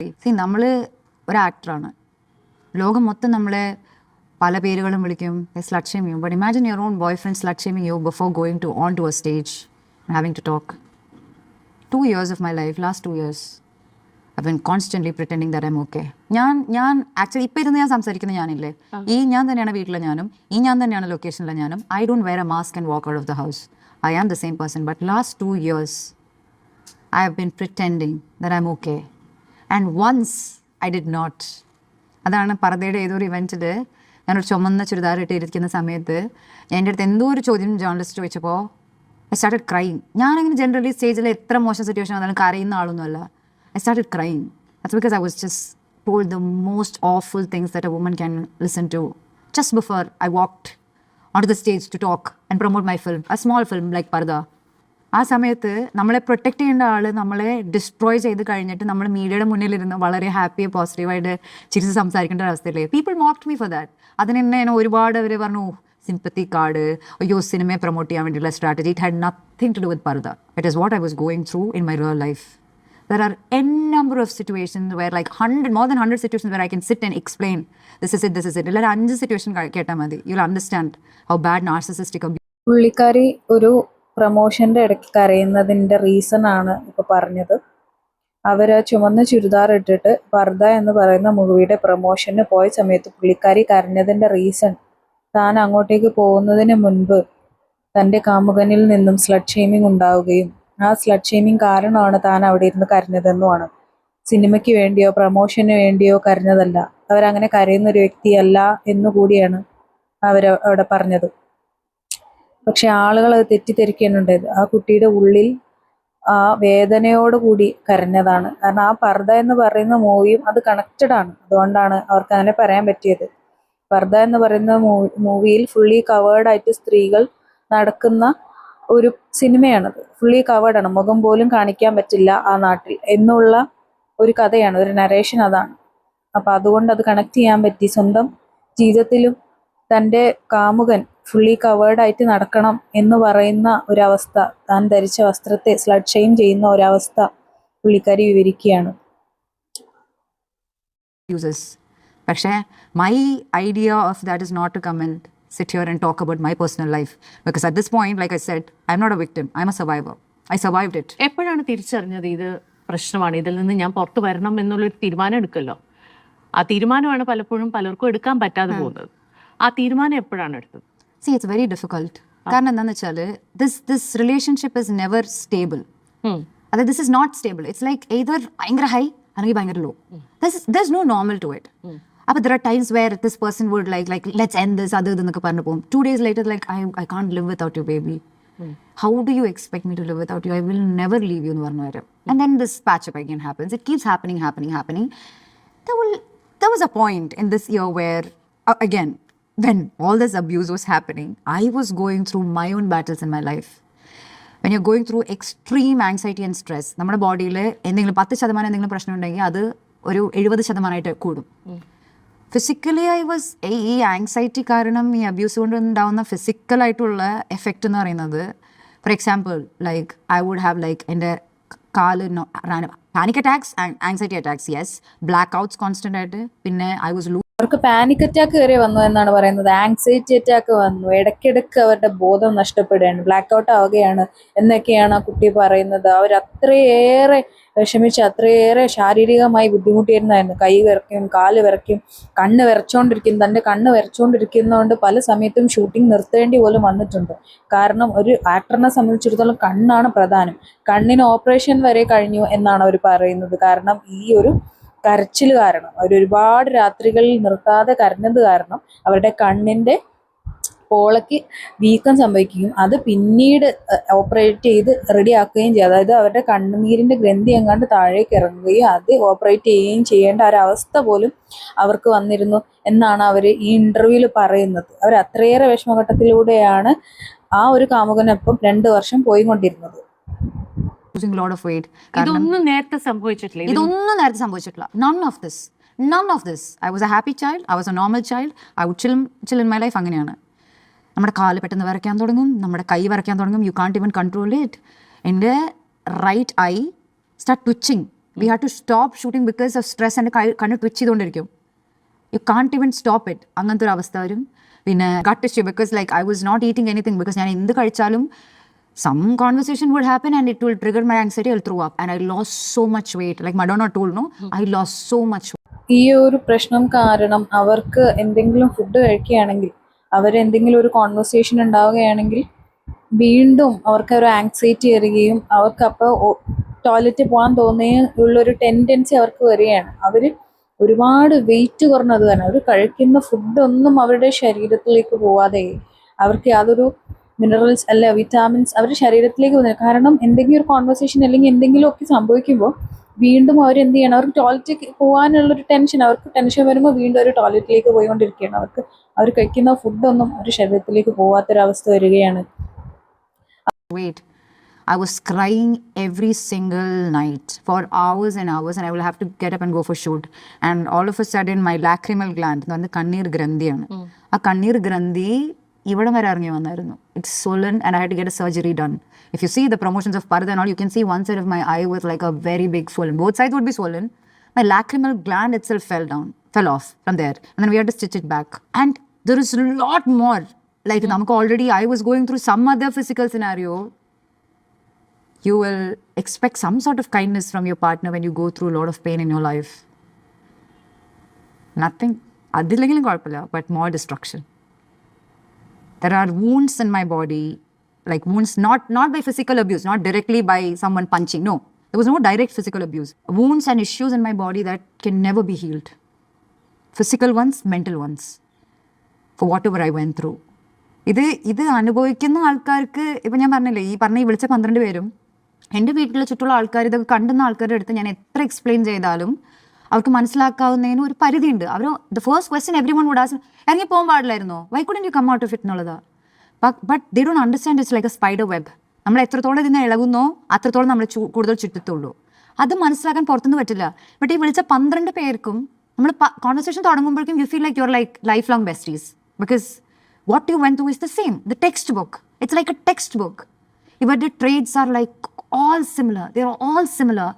C നമ്മൾ ഒരു ആക്ടറാണ്. ലോകം മൊത്തം നമ്മളെ പല പേരുകളും വിളിക്കും, സ്ലട്ട് ഷെയിം ചെയ്യും. But imagine your own boyfriend slut ഷെയിമിങ് you before going to on to a stage and having to talk. 2 years of my life, last 2 years, I've been constantly pretending that I'm okay. ഞാൻ actually ഇപ്പം ഇരുന്ന് ഞാൻ സംസാരിക്കുന്ന ഞാനില്ലേ, ഞാൻ തന്നെയാണ് വീട്ടിലെ ഞാനും, ഞാൻ തന്നെയാണ് ലൊക്കേഷനിലെ ഞാനും. I don't wear a mask and walk out of the house. I am the same person. But last 2 years, I have been pretending that I'm okay. And once I did not. അതാണ് പർദ്ദയുടെ ഏതൊരു ഇവൻറ്റിൽ ഞാനൊരു ചുമന്ന ചുരിദാറിട്ട് ഇരിക്കുന്ന സമയത്ത് എൻ്റെ അടുത്ത് എന്തോ ഒരു ചോദ്യം ജേർണലിസ്റ്റ് ചോദിച്ചപ്പോൾ I started crying. ഞാനങ്ങനെ ജനറലി സ്റ്റേജിൽ എത്ര മോശം സിറ്റുവേഷൻ വന്നാലും കരയുന്ന ആളൊന്നുമല്ല. I started crying. That's because I was just told the most awful things that a woman can listen to just before I walked onto the stage to talk and promote my film, a small film like Parda. ആ സമയത്ത് നമ്മളെ protect ചെയ്യേണ്ട ആൾ നമ്മളെ destroy ചെയ്ത് കഴിഞ്ഞിട്ട് നമ്മൾ മീഡിയയുടെ മുന്നിലിരുന്ന് വളരെ ഹാപ്പി പോസിറ്റീവായിട്ട് ചിരിച്ച് സംസാരിക്കേണ്ട അവസ്ഥയില്ലേ. People mocked me for that. അതിനെന്നെ ഒരുപാട് അവർ പറഞ്ഞു സിമ്പത്തി കാർഡ്, അയ്യോ സിനിമയെ പ്രൊമോട്ട് ചെയ്യാൻ വേണ്ടിയുള്ള strategy. It had nothing to do with Paradha. It is what I was going through in my real life. There are n number of situations where like more than 100 situations where I can sit and explain this is it. ഇല്ല 5 situation കേട്ടാൽ മതി. You'll understand how bad narcissistic abuse. പുള്ളിക്കാരി ഒരു പ്രൊമോഷൻ്റെ ഇടയ്ക്ക് കരയുന്നതിൻ്റെ reason ആണ് ഇപ്പോൾ പറഞ്ഞത്. അവർ ചുമന്ന ചുരിദാർ ഇട്ടിട്ട് പർദ്ദ എന്ന് പറയുന്ന മൂവിയുടെ പ്രൊമോഷന് പോയ സമയത്ത് പുള്ളിക്കാരി കരഞ്ഞതിൻ്റെ റീസൺ താൻ അങ്ങോട്ടേക്ക് പോകുന്നതിന് മുൻപ് തൻ്റെ കാമുകനിൽ നിന്നും സ്ലട്ട് ഷെയിമിങ് ഉണ്ടാവുകയും ആ സ്ലട്ട് ഷെയിമിങ് കാരണമാണ് താൻ അവിടെ ഇരുന്ന് കരഞ്ഞതെന്നുമാണ്. സിനിമയ്ക്ക് വേണ്ടിയോ പ്രൊമോഷന് വേണ്ടിയോ കരഞ്ഞതല്ല. അവരങ്ങനെ കരയുന്ന ഒരു വ്യക്തിയല്ല എന്നുകൂടിയാണ് അവിടെ പറഞ്ഞത്. പക്ഷെ ആളുകൾ അത് തെറ്റിദ്ധരിക്കുന്നുണ്ടായത്. ആ കുട്ടിയുടെ ഉള്ളിൽ ആ വേദനയോടുകൂടി കരഞ്ഞതാണ്. കാരണം ആ പർദ്ദ എന്ന് പറയുന്ന മൂവിയും അത് കണക്റ്റഡ് ആണ്. അതുകൊണ്ടാണ് അവർക്ക് അങ്ങനെ പറയാൻ പറ്റിയത്. പർദ്ദ എന്ന് പറയുന്ന മൂവിയിൽ ഫുള്ളി കവേർഡായിട്ട് സ്ത്രീകൾ നടക്കുന്ന ഒരു സിനിമയാണത്. ഫുള്ളി കവേർഡാണ്, മുഖം പോലും കാണിക്കാൻ പറ്റില്ല ആ നാട്ടിൽ എന്നുള്ള ഒരു കഥയാണ്, ഒരു നരേഷൻ അതാണ്. അപ്പം അതുകൊണ്ട് അത് കണക്ട് ചെയ്യാൻ പറ്റി. സ്വന്തം ജീവിതത്തിലും തൻ്റെ കാമുകൻ ഫുള്ളി കവേർഡായിട്ട് നടക്കണം എന്ന് പറയുന്ന ഒരവസ്ഥ, താൻ ധരിച്ച വസ്ത്രത്തെ സ്ലട്ട് ഷെയിം ചെയ്യുന്ന ഒരവസ്ഥ പുള്ളിക്കാരി വിവരിക്കുകയാണ്. പക്ഷേ my idea of that is not to come and sit here and talk about my personal life, because at this point, like I said, I'm not a victim, I'm a survivor. I survived it. എപ്പോഴാണ് തിരിച്ചറിഞ്ഞത് ഇത് പ്രശ്നമാണ്, ഇതിൽ നിന്ന് ഞാൻ പുറത്തു വരണം എന്നുള്ളൊരു തീരുമാനം എടുക്കല്ലോ? ആ തീരുമാനമാണ് പലപ്പോഴും പലർക്കും എടുക്കാൻ പറ്റാതെ പോകുന്നത്. ആ തീരുമാനം എപ്പോഴാണ് എടുത്തത്? See, it's very difficult. കാരണം എന്താണെന്ന് വെച്ചാൽ this relationship is never stable. അതായത് this is not stable. It's like either ഭയങ്കര ഹൈ അല്ലെങ്കിൽ ഭയങ്കര law. There's no normal to it. But there are times where this person would like let's end this other than the parna pom. 2 days later like I can't live without you, baby. How do you expect me to live without you? I will never leave you. And then this patch up again happens. It keeps happening. There was a point in this year where again when all this abuse was happening, I was going through my own battles in my life. When you're going through extreme anxiety and stress, നമ്മുടെ ബോഡിയിൽ എന്തെങ്കിലും 10% എന്തെങ്കിലും പ്രശ്നം ഉണ്ടെങ്കിൽ അത് ഒരു 70% കൂടും. Physically I was ഈ ആങ്സൈറ്റി കാരണം ഈ അബ്യൂസ് കൊണ്ട് ഉണ്ടാവുന്ന ഫിസിക്കലായിട്ടുള്ള എഫക്റ്റ് എന്ന് പറയുന്നത്, for example like I would have like എൻ്റെ കാല് panic attacks, anxiety attacks, yes, blackouts constant ആയിട്ട്. പിന്നെ ഐ വാസ് അവർക്ക് പാനിക് അറ്റാക്ക് വരെ വന്നു എന്നാണ് പറയുന്നത്. ആങ്സൈറ്റി അറ്റാക്ക് വന്നു, ഇടയ്ക്കിടയ്ക്ക് അവരുടെ ബോധം നഷ്ടപ്പെടുകയാണ്, ബ്ലാക്ക് ഔട്ട് ആവുകയാണ് എന്നൊക്കെയാണ് ആ കുട്ടി പറയുന്നത്. അവർ അത്രയേറെ വിഷമിച്ച് അത്രയേറെ ശാരീരികമായി ബുദ്ധിമുട്ടിയിരുന്നായിരുന്നു. കൈ വിറയ്ക്കും, കാല് വിറയ്ക്കും, കണ്ണ് വിറച്ചുകൊണ്ടിരിക്കും. തൻ്റെ കണ്ണ് വിറച്ചുകൊണ്ടിരിക്കുന്നതുകൊണ്ട് പല സമയത്തും ഷൂട്ടിംഗ് നിർത്തേണ്ടി പോലും വന്നിട്ടുണ്ട്. കാരണം ഒരു ആക്ടറിനെ സംബന്ധിച്ചിടത്തോളം കണ്ണാണ് പ്രധാനം. കണ്ണിന് ഓപ്പറേഷൻ വരെ കഴിഞ്ഞു എന്നാണ് അവർ പറയുന്നത്. കാരണം ഈ ഒരു കരച്ചിൽ കാരണം, അവർ ഒരുപാട് രാത്രികളിൽ നിർത്താതെ കരഞ്ഞത് കാരണം അവരുടെ കണ്ണിൻ്റെ പോളയ്ക്ക് വീക്കം സംഭവിക്കുകയും അത് പിന്നീട് ഓപ്പറേറ്റ് ചെയ്ത് റെഡിയാക്കുകയും ചെയ്യും. അതായത് അവരുടെ കണ്ണുനീരിൻ്റെ ഗ്രന്ഥി എങ്ങാണ്ട് താഴേക്ക് ഇറങ്ങുകയും അത് ഓപ്പറേറ്റ് ചെയ്യുകയും ചെയ്യേണ്ട ഒരവസ്ഥ പോലും അവർക്ക് വന്നിരുന്നു എന്നാണ് അവർ ഈ ഇൻ്റർവ്യൂവിൽ പറയുന്നത്. അവർ അത്രയേറെ വിഷമഘട്ടത്തിലൂടെയാണ് ആ ഒരു കാമുകനൊപ്പം 2 വർഷം പോയിക്കൊണ്ടിരുന്നത്. losing a lot of weight. ഇതൊന്നും നേരത്തെ സംഭവിച്ചിട്ടില്ല. None of this. I was a happy child. I was a normal child. I would chill in my life. അങ്ങനെയാണ്. നമ്മുടെ കാല് പെട്ടെന്ന് വരയ്ക്കാൻ തുടങ്ങും, നമ്മുടെ കൈ വരയ്ക്കാൻ തുടങ്ങും. You can't even control it. എൻ്റെ right I start twitching We had to stop shooting because of stress and കണ്ണ് ട്വിച്ച് ചെയ്തുകൊണ്ടിരിക്കും. You can't even stop it. അങ്ങനത്തെ ഒരു അവസ്ഥ വരും. പിന്നെ gut issue because like I was not eating anything because ഞാൻ എന്ത് കഴിച്ചാലും some conversation would happen and it will trigger my anxiety. I'll throw up and I lost so much weight. Like Madonna told, no, I lost so much weight. ഈ ഒരു പ്രശ്നം കാരണം അവർക്ക് എന്തെങ്കിലും food കഴിക്കുകയാണെങ്കിൽ, അവരെന്തെങ്കിലും ഒരു കോൺവെർസേഷൻ ഉണ്ടാവുകയാണെങ്കിൽ വീണ്ടും അവർക്ക് ഒരു ആങ്സൈറ്റി വരികയും അവർക്ക് അപ്പോൾ ടോയ്ലറ്റിൽ പോകാൻ തോന്നുകയും ഉള്ളൊരു ടെൻഡൻസി അവർക്ക് വരികയാണ്. അവർ ഒരുപാട് വെയിറ്റ് കുറഞ്ഞത് കാരണം അവർ കഴിക്കുന്ന ഫുഡൊന്നും അവരുടെ ശരീരത്തിലേക്ക് പോവാതെ അവർക്ക് യാതൊരു മിനറൽസ് അല്ല വിറ്റാമിൻസ് അവരുടെ ശരീരത്തിലേക്ക് പോകുന്നില്ല. കാരണം എന്തെങ്കിലും ഒരു കോൺവെർസേഷൻ അല്ലെങ്കിൽ എന്തെങ്കിലുമൊക്കെ സംഭവിക്കുമ്പോൾ വീണ്ടും അവരെന്ത് ചെയ്യണം, അവർക്ക് ടോയ്ലറ്റിൽ പോകാനുള്ളൊരു ടെൻഷൻ, അവർക്ക് ടെൻഷൻ വരുമ്പോൾ വീണ്ടും ഒരു ടോയ്ലറ്റിലേക്ക് പോയിക്കൊണ്ടിരിക്കുകയാണ്. അവർ കഴിക്കുന്ന ഫുഡൊന്നും അവരുടെ ശരീരത്തിലേക്ക് പോകാത്തൊരവസ്ഥ വരികയാണ്. Wait, I was crying every single night for hours and hours and I will have to get up and go for shoot. And all of a sudden my lacrimal gland, എന്ന് പറഞ്ഞാൽ കണ്ണീർ ഗ്രന്ഥിയാണ്, ആ കണ്ണീർ ഗ്രന്ഥി ഇവിടെ വരെ ഇറങ്ങി വന്നായിരുന്നു. It's swollen and I had to get a surgery done. If you see the promotions of Parda and all, you can see one side of my eye was like a very big swollen. Both sides would be swollen. My lacrimal gland itself fell off from there. And then we had to stitch it back. And there is a lot more. Like namukku already I was going through some other physical scenario. You will expect some sort of kindness from your partner when you go through a lot of pain in your life. Nothing. Adilengilum kuഴപ്പമില്ല, but more destruction. There are wounds in my body, like wounds not by physical abuse, not directly by someone punching. No, there was no direct physical abuse. Wounds and issues in my body that can never be healed. Physical ones, mental ones, for whatever I went through. ഇത് അനുഭവിക്കുന്ന ആൾക്കാർക്ക് ഇപ്പം ഞാൻ പറഞ്ഞില്ലേ, ഈ വിളിച്ച 12 പേരും എൻ്റെ വീട്ടിലെ ചുറ്റുള്ള ആൾക്കാർ, ഇതൊക്കെ കണ്ടുന്ന ആൾക്കാരുടെ അടുത്ത് ഞാൻ എത്ര എക്സ്പ്ലെയിൻ ചെയ്താലും അവർക്ക് മനസ്സിലാക്കാവുന്നതിന് ഒരു പരിധിയുണ്ട്. അവർ the first question everyone would ask, ഇറങ്ങി പോകാൻ പാടില്ലായിരുന്നോ, why couldn't you come out of it എന്നുള്ളതാണ്. But they don't understand it's like a spider web. നമ്മൾ എത്രത്തോളം ഇതിനെ ഇളകുന്നോ അത്രത്തോളം നമ്മൾ കൂടുതൽ ചുറ്റത്തുള്ളൂ. അത് മനസ്സിലാക്കാൻ പുറത്തുനിന്ന് പറ്റില്ല. ബട്ട് ഈ വിളിച്ച 12 പേർക്കും നമ്മൾ കോൺവെർസേഷൻ തുടങ്ങുമ്പോഴേക്കും you feel like your like lifelong besties because what you went through is the same. The textbook. It's like a textbook. But the traits are like all similar. They are all similar.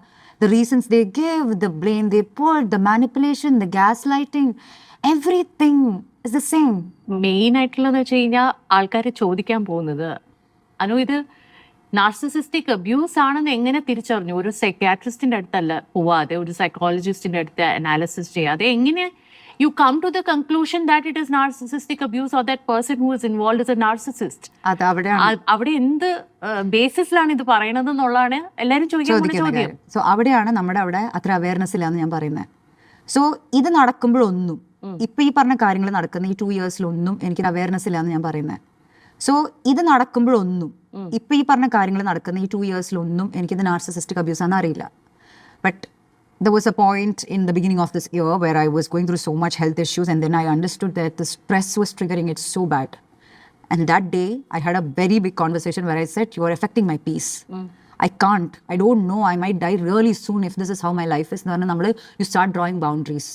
The reasons they give, the blame they put, the manipulation, the gaslighting, everything is the same. Main ആയിട്ടുള്ളതെന്ന് വെച്ച് കഴിഞ്ഞാൽ ആൾക്കാർ ചോദിക്കാൻ പോകുന്നത്, അനു ഇത് narcissistic abuse ആണെന്ന് എങ്ങനെ തിരിച്ചറിഞ്ഞു? ഒരു സൈക്യാട്രിസ്റ്റിന്റെ അടുത്തല്ല പോവാതെ, ഒരു സൈക്കോളജിസ്റ്റിന്റെ അടുത്ത് അനാലിസിസ് ചെയ്യാതെ എങ്ങനെ you come to the conclusion that it is narcissistic abuse or that person who is involved is a narcissist? അവിടെ എന്ത് ബേസിസിലാണ് ഇത് പറയണത് എന്നുള്ളതാണ് എല്ലാവരും ചോദിക്കുന്ന ചോദ്യം. സോ അവിടെയാണ് നമ്മുടെ അവിടെ അത്ര അവയർനെസ് ഇല്ലാന്ന് ഞാൻ പറയുന്നത്. സോ ഇത് നടക്കുമ്പോഴൊന്നും ഇപ്പൊ ഈ പറഞ്ഞ കാര്യങ്ങൾ നടക്കുന്ന ഈ 2 yearsലൊന്നും എനിക്ക് അവയർനെസ് ഇല്ലാന്ന് ഞാൻ പറയുന്നത്. സോ ഇത് നടക്കുമ്പോഴൊന്നും ഇപ്പൊ ഈ പറഞ്ഞ കാര്യങ്ങൾ നടക്കുന്ന ഈ 2 yearsലൊന്നും എനിക്കിത് നാർസിസിസ്റ്റിക് അബ്യൂസ് ആണെന്ന് അറിയില്ല. But there was a point in the beginning of this year where I was going through so much health issues and then I understood that the stress was triggering it so bad. And that day I had a very big conversation where I said, you are affecting my peace. I can't. I don't know. I might die really soon if this is how my life is. You start drawing boundaries.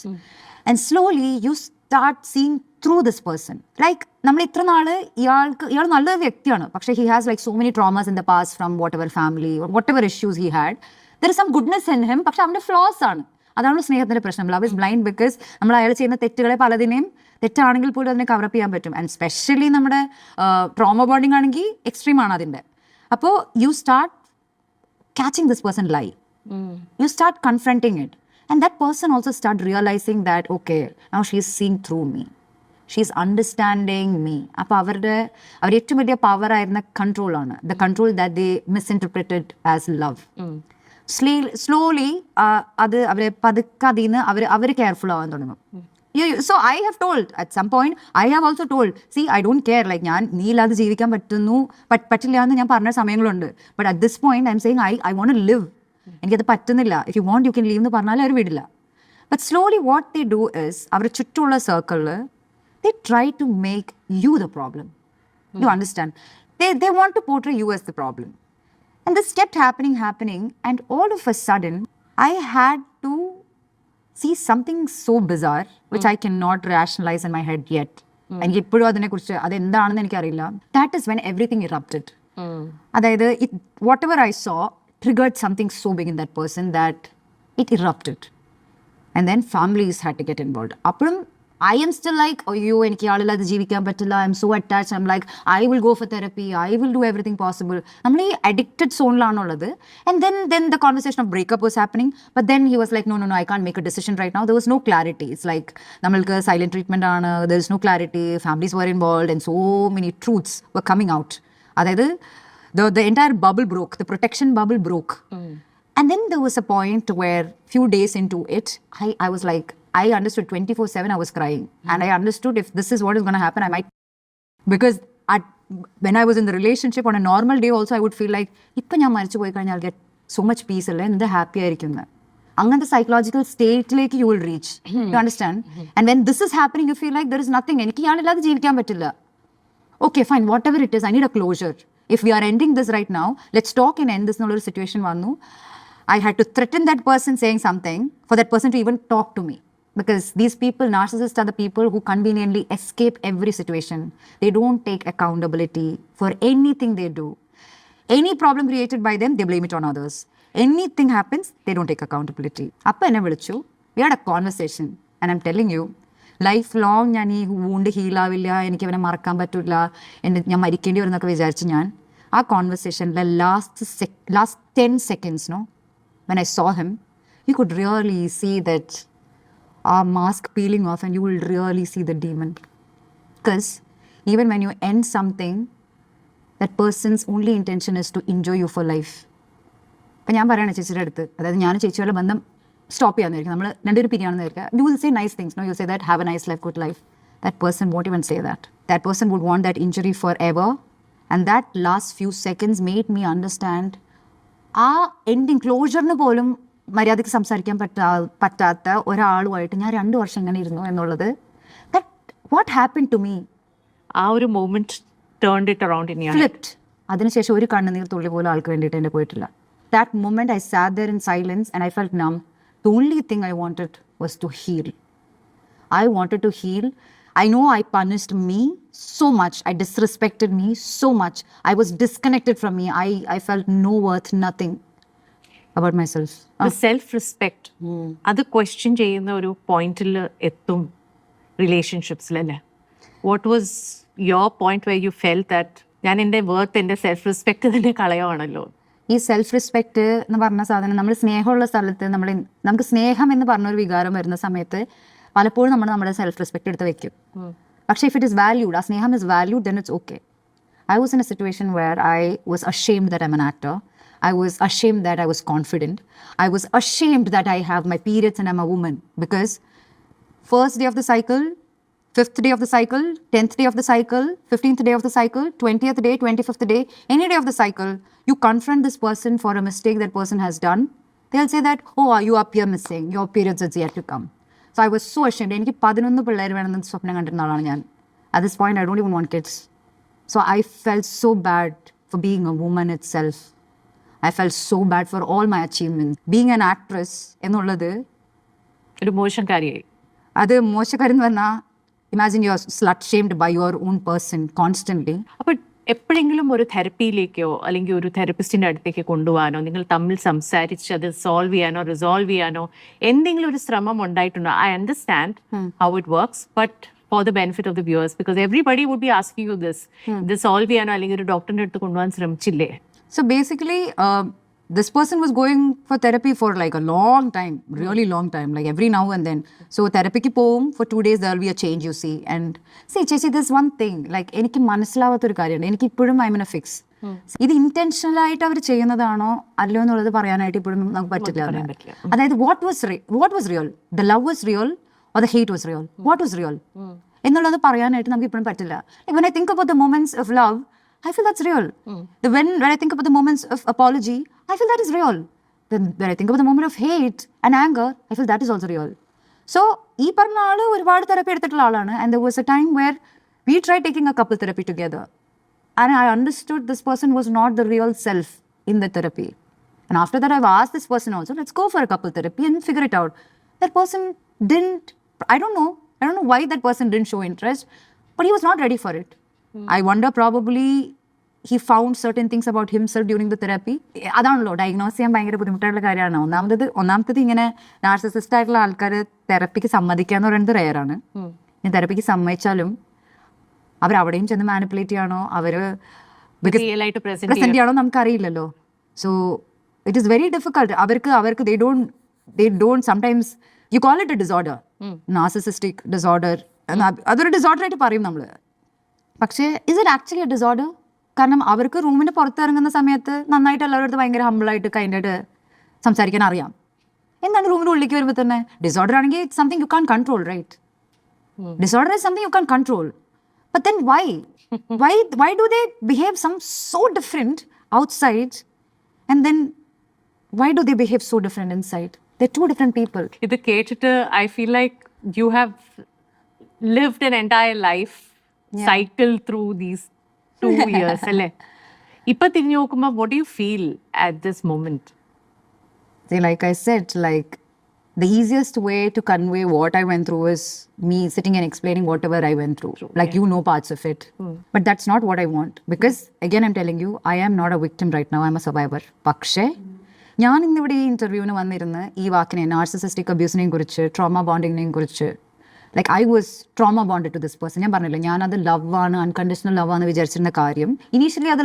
And slowly you start seeing through this person. Like നമ്മൾ ഇത്ര നാള് ഇയാൾ നല്ലൊരു വ്യക്തിയാണ്, പക്ഷേ he has like so many traumas in the past from whatever family or whatever issues he had. There is some goodness in him, പക്ഷെ അവൻ്റെ flows ആണ്. അതാണ് സ്നേഹത്തിൻ്റെ പ്രശ്നം. ലവ് ഇസ് ബ്ലൈൻഡ് ബിക്കോസ് നമ്മൾ അയാൾ ചെയ്യുന്ന തെറ്റുകളെ പലതിനെയും തെറ്റാണെങ്കിൽ പോലും അതിനെ കവറപ്പ് ചെയ്യാൻ പറ്റും. ആൻഡ് സ്പെഷ്യലി നമ്മുടെ ട്രോമ ബോണ്ടിങ് ആണെങ്കിൽ എക്സ്ട്രീം ആണ് അതിൻ്റെ. അപ്പോൾ you start catching this person lie. You start confronting it. And that person also start realizing that, okay, now she's seeing through me. She's understanding me. അപ്പോൾ അവരുടെ ഏറ്റവും വലിയ power ആയിരുന്ന കൺട്രോളാണ്. The control that they misinterpreted as love. Slowly അത് അവരെ പതുക്കെ അതിൽ നിന്ന് അവർ കെയർഫുൾ ആവാൻ തുടങ്ങും. So I have told at some point, I have also told, see, I don't care, like ഞാൻ നീ ഇല്ലാതെ ജീവിക്കാൻ പറ്റില്ല എന്ന് ഞാൻ പറഞ്ഞ സമയങ്ങളുണ്ട്. But at this point I'm saying I want to live. എനിക്കത് പറ്റുന്നില്ല. If you want you can leave എന്ന് പറഞ്ഞാൽ അവർ വിടില്ല. But slowly what they do is അവരുടെ ചുറ്റുമുള്ള സർക്കിളിൽ they try to make you the problem. You understand? They want to portray you as the problem. And this kept happening and all of a sudden I had to see something so bizarre which I cannot rationalize in my head yet. എനിക്ക് ഇപ്പോഴും അതിനെക്കുറിച്ച് അതെന്താണെന്ന് എനിക്കറിയില്ല. That is when everything erupted. അതായത് whatever I saw triggered something so big in that person that it erupted. And then families had to get involved. Appuram, I am still like, oh, you and Kialala, the Jivikam Patilla, I'm so attached. I'm like, I will go for therapy. I will do everything possible. I'm like addicted zone. And then the conversation of breakup was happening. But then he was like, no, I can't make a decision right now. There was no clarity. It's like, namalka silent treatment, there's no clarity. Families were involved and so many truths were coming out. The entire bubble broke. The protection bubble broke. And then there was a point where few days into it, I was like, I understood 24/7 I was crying. And I understood if this is what is going to happen, I might. Because when I was in the relationship on a normal day also, I would feel like, I'll get so much peace and happy. And the psychological state you will reach. You understand? And when this is happening, you feel like there is nothing. Okay, fine, whatever it is, I need a closure. If we are ending this right now, let's talk and end this situation. I had to threaten that person saying something for that person to even talk to me. Because these people, narcissists, are the people who conveniently escape every situation. They don't take accountability for anything they do. Any problem created by them, they blame it on others. Anything happens, they don't take accountability. We had a conversation, and I'm telling you, lifelong, I wound heal, I our conversation, the last 10 seconds, no? When I saw him, you could really see that our mask peeling off and you will really see the demon. Because even when you end something, that person's only intention is to enjoy you for life. You stop. You will say nice things. No, you'll say that, have a nice life, good life. That person won't even say that. That person would want that injury forever. And that last few seconds made me understand ending closure na polum മര്യാദയ്ക്ക് സംസാരിക്കാൻ പറ്റാത്ത ഒരാളുമായിട്ട് ഞാൻ 2 വർഷം ഇങ്ങനെ ഇരുന്നു എന്നുള്ളത് that what happened to me. ആ ഒരു moment turned it around in your head. Flipped. അതിനുശേഷം ഒരു കണ്ണുനീർ തുള്ളി പോലും ആൾക്ക് വേണ്ടിയിട്ട് എൻ്റെ പോയിട്ടില്ല. That moment I sat there in silence and I felt numb. The only thing I wanted was to heal. I wanted to heal. I know I punished me so much. I disrespected me so much. I was disconnected from me. I felt no worth, nothing about myself. The self-respect. അത് question ചെയ്യുന്ന ഒരു പോയിന്റിൽ എത്തും റിലേഷൻഷിപ്സിലല്ലേ? What was your point where you felt that ഞാൻ എൻ്റെ worth, എൻ്റെ self-respect തന്നെ കളയുവാണല്ലോ? ഈ സെൽഫ് റെസ്പെക്ട് എന്ന് പറഞ്ഞ സാധനം നമ്മൾ സ്നേഹമുള്ള സ്ഥലത്ത് നമുക്ക് സ്നേഹം എന്ന് പറഞ്ഞൊരു വികാരം വരുന്ന സമയത്ത് പലപ്പോഴും നമ്മൾ നമ്മുടെ സെൽഫ് റെസ്പെക്ട് എടുത്ത് വെക്കും. പക്ഷേ ഇഫ് ഇറ്റ് ഇസ് വാല്യൂഡ്, ആ സ്നേഹം is valued, then it's okay. I was in a situation where I was ashamed that I'm an actor. I was ashamed that I was confident. I was ashamed that I have my periods and I'm a woman. Because first day of the cycle, 5th day of the cycle, 10th day of the cycle, 15th day of the cycle, 20th day, 25th day, any day of the cycle, you confront this person for a mistake that person has done. They'll say that, oh, you are here missing, your periods is yet to come. So I was so ashamed. എനിക്ക് 11 പിള്ളേർ വേണമെന്ന് സ്വപ്നം കണ്ടിരുന്ന ആളാണ് ഞാൻ. At this point, I don't even want kids. So I felt so bad for being a woman itself. I felt so bad for all my achievements. Being an actress എന്നുള്ളത് ഒരു മോശക്കാരിയായി. അത് മോശക്കാരി എന്ന് പറഞ്ഞാൽ imagine you are slut shamed by your own person constantly. അപ്പോൾ എപ്പോഴെങ്കിലും ഒരു തെറപ്പിയിലേക്കോ അല്ലെങ്കിൽ ഒരു തെറപ്പിസ്റ്റിൻ്റെ അടുത്തേക്ക് കൊണ്ടുപോകാനോ നിങ്ങൾ തമ്മിൽ സംസാരിച്ച് അത് സോൾവ് ചെയ്യാനോ റിസോൾവ് ചെയ്യാനോ എന്തെങ്കിലും ഒരു ശ്രമം ഉണ്ടായിട്ടുണ്ടോ? I understand how it works, but for the benefit of the viewers, because everybody would be asking you this. ഇത് സോൾവ് ചെയ്യാനോ അല്ലെങ്കിൽ ഒരു ഡോക്ടറിൻ്റെ അടുത്ത് കൊണ്ടുപോകാൻ ശ്രമിച്ചില്ലേ? So basically, this person was going for therapy for like a long time, really long time, like every now and then. So therapy ki poum for 2 days, there will be a change, you see. And see, Chechi, there's one thing, like എനിക്ക് മനസ്സിലാവാത്തൊരു കാര്യമുണ്ട്. എനിക്ക് ഇപ്പോഴും I'm in a fix. ഇത് intentional ആയിട്ട് അവർ ചെയ്യുന്നതാണോ അല്ലയോ എന്നുള്ളത് പറയാനായിട്ട് ഇപ്പോഴും നമുക്ക് പറ്റില്ല. അതായത് what was real? The love was real or the hate was real? What was real? എന്നുള്ളത് പറയാനായിട്ട് നമുക്ക് ഇപ്പോഴും പറ്റില്ല. When I think about the moments of love, I feel that's real. When I think about the moments of apology, I feel that is real. Then when I think about the moment of hate and anger, I feel that is also real. So, ഈ പറഞ്ഞ ആള് ഒരുപാട് therapy എടുത്തിട്ടുള്ള ആളാണ്. And there was a time where we tried taking a couple therapy together. And I understood this person was not the real self in the therapy. And after that, I've asked this person also, let's go for a couple therapy and figure it out. That person didn't, I don't know why that person didn't show interest, but he was not ready for it. I wonder probably he found certain things about himself during the therapy. അതാണല്ലോ diagnose ചെയ്യാൻ ഭയങ്കര ബുദ്ധിമുട്ടായിട്ടുള്ള കാര്യമാണ്. ഒന്നാമത്തത് ഇങ്ങനെ narcissist ആയിട്ടുള്ള ആൾക്കാർ തെറപ്പിക്ക് സമ്മതിക്കുക എന്ന് പറയുന്നത് റെയറാണ്. ഇനി തെറപ്പിക്ക് സമ്മതിച്ചാലും അവരവിടെയും ചെന്ന് മാനിപ്പുലേറ്റ് ചെയ്യണോ, അവർ പ്രസന്റ് ചെയ്യണോ നമുക്കറിയില്ലല്ലോ. So it is very difficult. അവർക്ക് they don't sometimes you call it a disorder, narcissistic disorder. അതൊരു ഡിസോർഡർ ആയിട്ട് പറയും നമ്മൾ. പക്ഷേ is it actually a disorder? കാരണം അവർക്ക് റൂമിൻ്റെ പുറത്തിറങ്ങുന്ന സമയത്ത് നന്നായിട്ട് എല്ലാവരുടെ അടുത്ത് ഭയങ്കര ഹമ്പിളായിട്ട് കൈൻഡായിട്ട് സംസാരിക്കാൻ അറിയാം. എന്താണ് റൂമിൻ്റെ ഉള്ളിലേക്ക് വരുമ്പോൾ തന്നെ ഡിസോർഡർ ആണെങ്കിൽ it's something you can control, right? Disorder is something you can't control. But then why? Why do they behave so different outside, and then why do they behave so different inside? They're two different people. ഇത് കേട്ടിട്ട് I feel like you have lived an entire life cycle through these 2 years, അല്ലേ? ഇപ്പൊ തിരിഞ്ഞു നോക്കുമ്പോൾ what do you feel at this moment? See, like I said, like the easiest way to convey what I went through is me sitting and explaining whatever I went through. Like you know parts of it. But that's not what I want. Because again, I'm telling you, I am not a victim right now. I'm a survivor. പക്ഷേ ഞാൻ ഇന്നിവിടെ ഈ ഇൻ്റർവ്യൂവിന് വന്നിരുന്ന് ഈ വാക്കിനെ narcissistic അബ്യൂസിനെയും കുറിച്ച് trauma ബോണ്ടിങ്ങിനെയും കുറിച്ച് like I was trauma bonded to this person. ഞാൻ പറഞ്ഞില്ല, ഞാനത് ലവ് ആണ്, അൺകണ്ടീഷണൽ ലവ് ആണെന്ന് വിചാരിച്ചിരുന്ന കാര്യം ഇനീഷ്യലി അത്